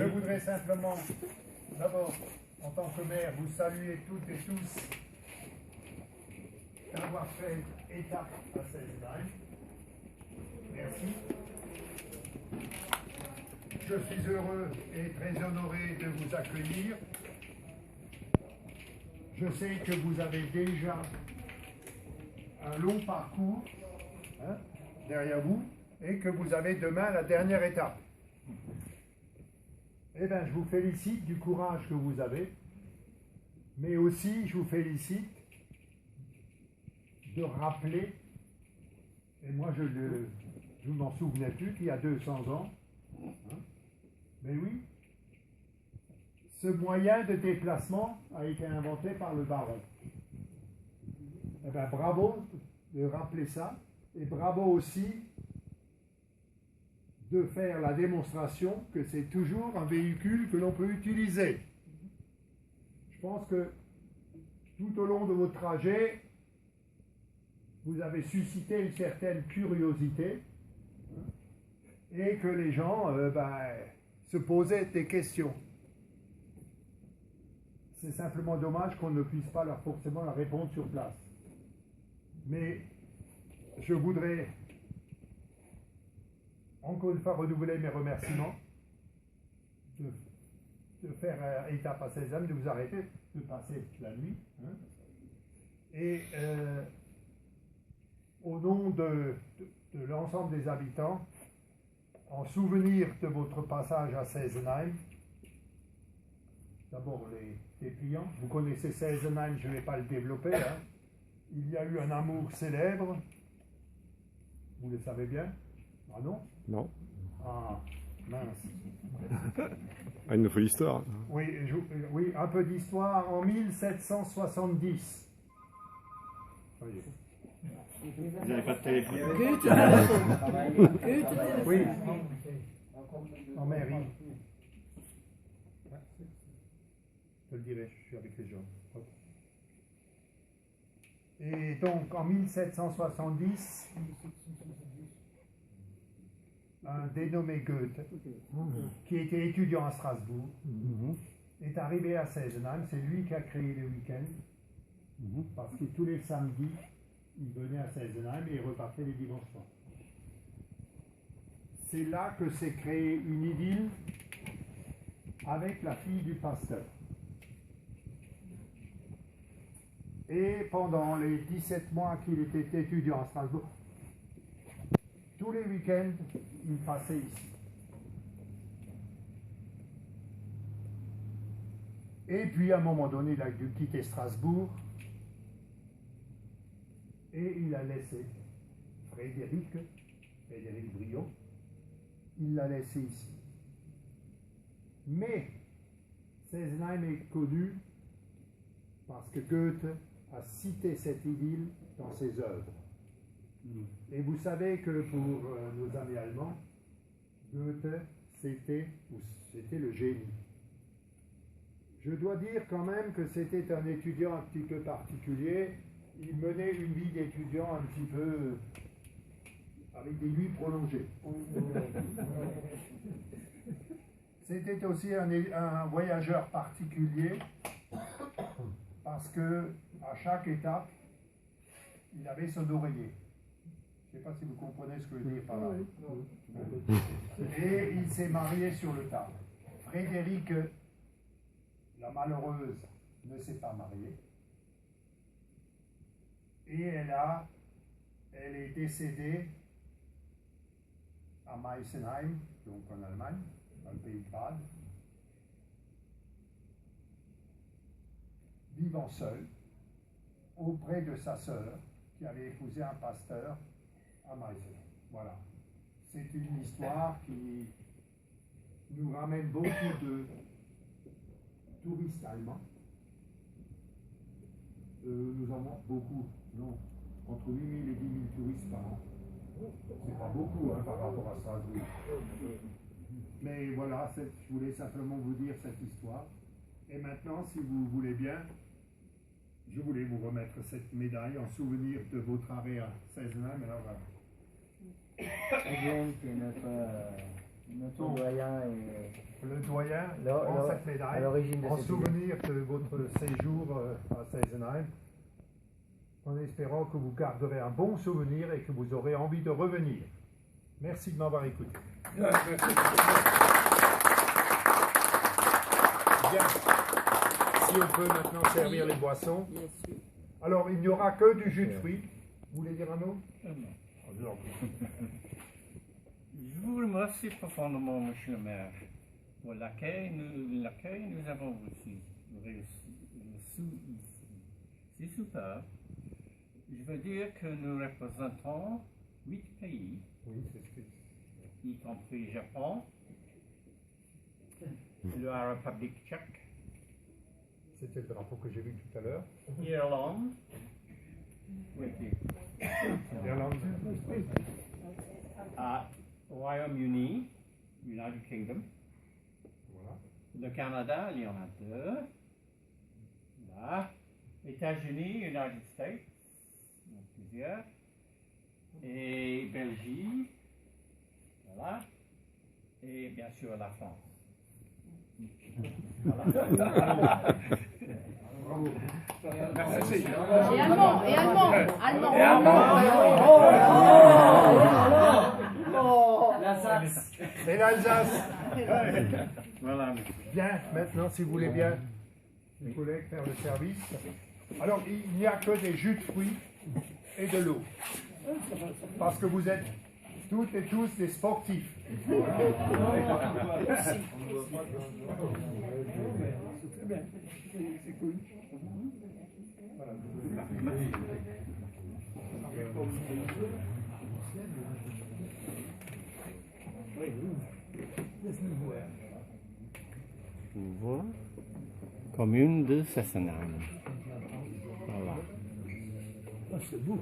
Je voudrais simplement, d'abord, en tant que maire, vous saluer toutes et tous d'avoir fait étape à Sezenheim. Merci. Je suis heureux et très honoré de vous accueillir. Je sais que vous avez déjà un long parcours derrière vous et que vous avez demain la dernière étape. Eh bien, je vous félicite du courage que vous avez, mais aussi je vous félicite de rappeler, et moi je ne m'en souvenais plus qu'il y a 200 ans, mais oui, ce moyen de déplacement a été inventé par le baron. Eh bien, bravo de rappeler ça, et bravo aussi de faire la démonstration que c'est toujours un véhicule que l'on peut utiliser. Je pense que tout au long de votre trajet, vous avez suscité une certaine curiosité et que les gens se posaient des questions. C'est simplement dommage qu'on ne puisse pas forcément leur répondre sur place. Mais je voudrais encore une fois renouveler mes remerciements de faire étape à Sezenheim, de vous arrêter, de passer la nuit. Et au nom de l'ensemble des habitants, en souvenir de votre passage à Sezenheim, d'abord les clients, vous connaissez Sezenheim, je ne vais pas le développer, il y a eu un amour célèbre, vous le savez bien. Ah non? Non. Ah, mince. Ah, il nous faut l'histoire. Oui, oui, un peu d'histoire. En 1770. Voyez. Vous n'avez pas de téléphone? Oui, en mairie. Je le dirai, je suis avec les gens. Et donc, en 1770, un dénommé Goethe, qui était étudiant à Strasbourg, est arrivé à Sezenheim. C'est lui qui a créé le week-end, parce que tous les samedis, il venait à Sezenheim et il repartait les dimanches soirs. C'est là que s'est créée une idylle avec la fille du pasteur. Et pendant les 17 mois qu'il était étudiant à Strasbourg, tous les week-ends, il passait ici. Et puis à un moment donné, il a dû quitter Strasbourg et il a laissé Frédéric Briot, il l'a laissé ici. Mais Sezenheim est connu parce que Goethe a cité cette idylle dans ses œuvres. Et vous savez que pour nos amis allemands, Goethe, c'était le génie. Je dois dire quand même que c'était un étudiant un petit peu particulier. Il menait une vie d'étudiant un petit peu avec des nuits prolongées. C'était aussi un voyageur particulier parce que à chaque étape, il avait son oreiller. Je ne sais pas si vous comprenez ce que je veux dire par là. Et il s'est marié sur le tard. Frédéric, la malheureuse, ne s'est pas mariée. Et elle est décédée à Meisenheim, donc en Allemagne, dans le pays de Bade, vivant seule, auprès de sa sœur, qui avait épousé un pasteur à Meisenheim. Voilà. C'est une histoire qui nous ramène beaucoup de touristes allemands. Nous avons beaucoup, non, entre 8 000 et 10 000 touristes par an. C'est pas beaucoup par rapport à Strasbourg. Mais voilà, je voulais simplement vous dire cette histoire. Et maintenant, si vous voulez bien, je voulais vous remettre cette médaille en souvenir de votre arrêt à Sezenheim. Alors voilà. Again, notre Notre doyen est Le doyen Là, prend là, cette médaille à l'origine de en cette souvenir de votre séjour à Seisenheim, en espérant que vous garderez un bon souvenir et que vous aurez envie de revenir. Merci de m'avoir écouté. Bien. Si on peut maintenant servir les boissons. Alors, il n'y aura que du jus de fruits. Vous voulez dire un mot? Non. Je vous remercie profondément, monsieur le maire, pour l'accueil nous avons reçu ici. C'est super. Je veux dire que nous représentons 8 pays, Oui, c'est ce que... y compris le Japon, la République tchèque, C'était le drapeau que j'ai vu tout à l'heure. Irlande, Irlande. Royaume-Uni, United Kingdom, Voilà. le Canada, il y en a 2, là, États-Unis, United States, il y en a plusieurs, et Belgique, voilà, et bien sûr la France. Et allemand, et allemand, l'Alsace. Et l'Alsace. Voilà. Bien, maintenant, si vous voulez bien, mes collègues, faire le service. Alors, il n'y a que des jus de fruits et de l'eau. Parce que vous êtes toutes et tous des sportifs. Voilà. Commune de Seisenheim. Voilà. C'est beau.